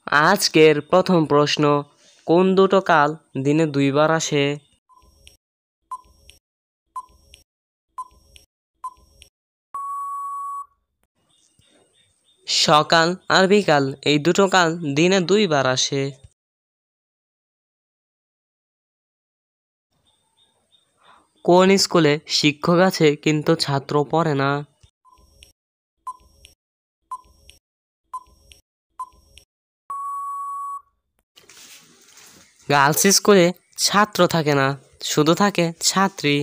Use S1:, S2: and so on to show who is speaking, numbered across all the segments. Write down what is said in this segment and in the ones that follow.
S1: আজকের প্রথম প্রশ্ন, কোন দুটো কাল দিনে দুইবার আসে? সকাল আর বিকাল এই দুটো কাল দিনে দুইবার আসে। কোন স্কুলে শিক্ষক আছে কিন্তু ছাত্র পড়ে না? গার্লস স্কুলে ছাত্র থাকে না, শুধু থাকে ছাত্রী।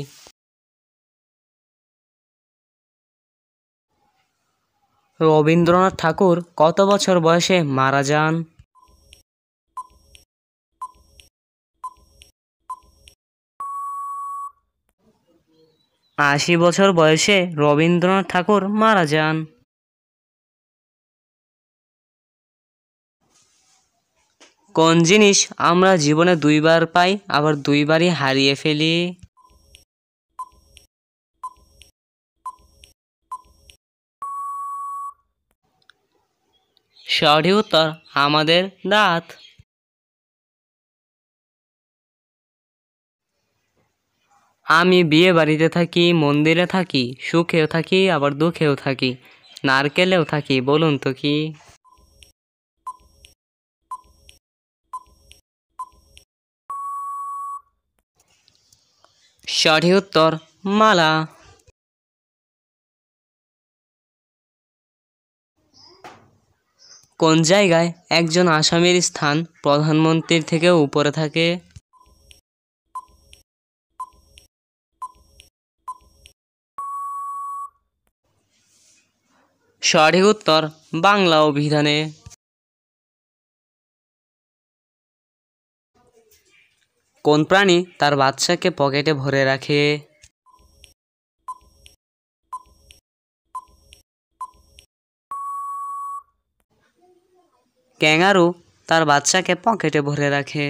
S1: রবীন্দ্রনাথ ঠাকুর কত বছর বয়সে মারা যান? ৮০ বছর বয়সে রবীন্দ্রনাথ ঠাকুর মারা যান। কোন জিনিস আমরা জীবনে দুইবার পাই আবার দুইবারই হারিয়ে ফেলি? সঠিক উত্তর আমাদের দাঁত। আমি বিয়ে বাড়িতে থাকি, মন্দিরে থাকি, সুখেও থাকি আবার দুঃখেও থাকি, নারকেলেও থাকি, বলুন তো কি? সঠিক উত্তর মালা। কোন জায়গায় একজন আসামির স্থান প্রধানমন্ত্রীর থেকেও উপরে থাকে? সঠিক উত্তর বাংলা অভিধানে। কোন প্রাণী তার বাচ্চাকে পকেটে ভরে রাখে? ক্যাঙ্গারু তার বাচ্চাকে পকেটে ভরে রাখে।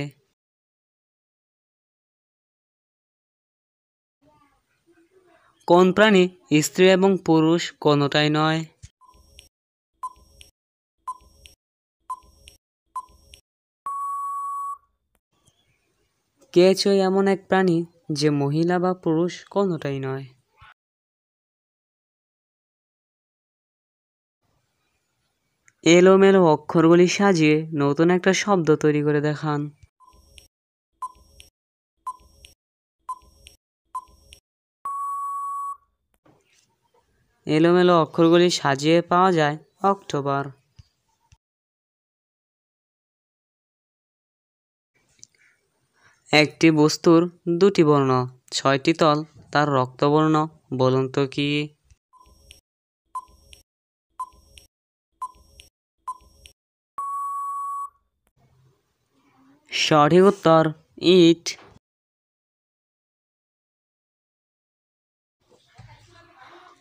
S1: কোন প্রাণী স্ত্রী এবং পুরুষ কোনোটাই নয়? কেঁচো এমন এক প্রাণী যে মহিলা বা পুরুষ কোনোটাই নয়। এলোমেলো অক্ষরগুলি সাজিয়ে নতুন একটা শব্দ তৈরি করে দেখান। এলোমেলো অক্ষরগুলি সাজিয়ে পাওয়া যায় অক্টোবর। একটি বস্তুর দুটি বর্ণ, ৬টি তল, তার রক্তবর্ণ, বলুন তো কি? সঠিক উত্তর ইট।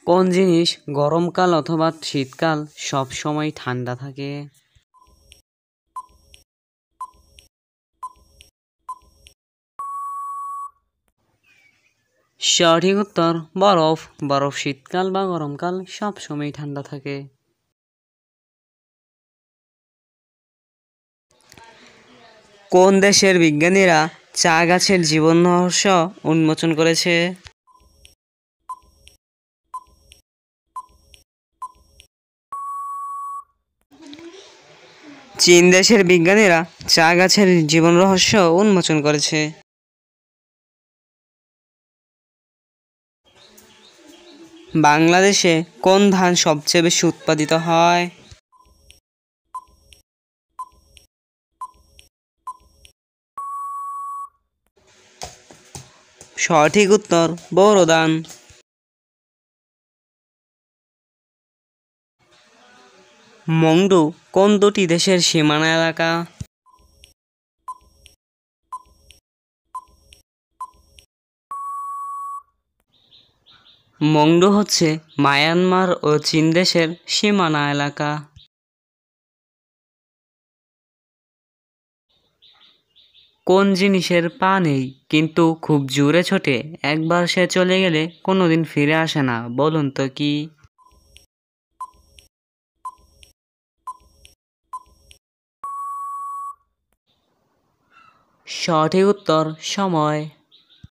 S1: কোন জিনিস গরমকাল অথবা শীতকাল সব সময় ঠান্ডা থাকে? সঠিক উত্তর বরফ। বরফ শীতকাল বা গরমকাল সব সময় ঠান্ডা থাকে। কোন দেশের বিজ্ঞানীরা চা গাছের জীবন রহস্য উন্মোচন করেছে? চীন দেশের বিজ্ঞানীরা চা গাছের জীবন রহস্য উন্মোচন করেছে। বাংলাদেশে কোন ধান সবচেয়ে বেশি উৎপাদিত হয়? সঠিক উত্তর বোরো ধান। মংডু কোন দুটি দেশের সীমানা এলাকা? মংডু হচ্ছে মায়ানমার ও চীন দেশের সীমানা এলাকা। কোন জিনিসের পা নেই কিন্তু খুব জোরে ছোটে, একবার সে চলে গেলে কোনোদিন ফিরে আসে না, বলুন তো কি? সঠিক উত্তর সময়।